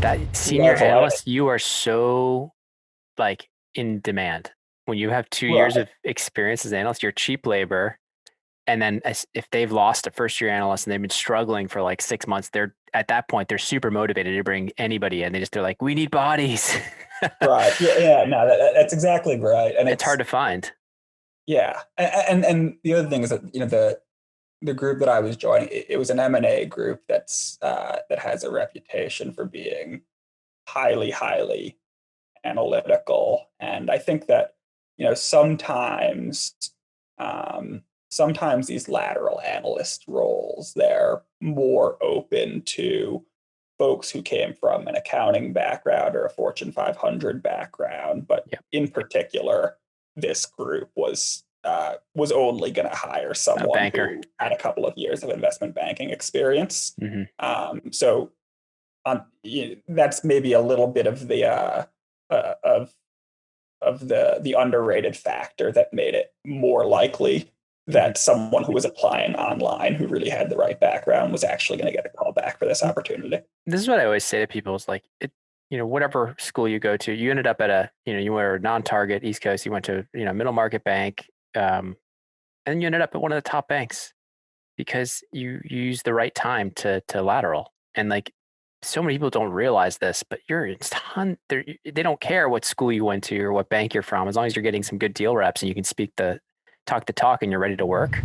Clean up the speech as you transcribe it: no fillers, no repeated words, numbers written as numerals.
That senior analyst, you are so like in demand. When you have 2 years of experience as an analyst, you're cheap labor. And then if they've lost a first year analyst and they've been struggling for like 6 months, they're at that point, they're super motivated to bring anybody in. They're like, we need bodies. Right. Yeah. No, that's exactly right. And It's hard to find. yeah. And the other thing is that, the group that I was joining, it was an M&A group that has a reputation for being highly, highly analytical. And I think that, sometimes these lateral analyst roles, they're more open to folks who came from an accounting background or a Fortune 500 background. But in particular, this group was only going to hire someone who had a couple of years of investment banking experience. Mm-hmm. So that's maybe a little bit of the the underrated factor that made it more likely that someone who was applying online who really had the right background was actually going to get a call back for this opportunity. This is what I always say to people is like, whatever school you go to, you ended up at you were a non-target East Coast, you went to, middle market bank, and you ended up at one of the top banks because you used the right time to lateral. And like, so many people don't realize this, but they don't care what school you went to or what bank you're from, as long as you're getting some good deal reps and you can talk the talk and you're ready to work.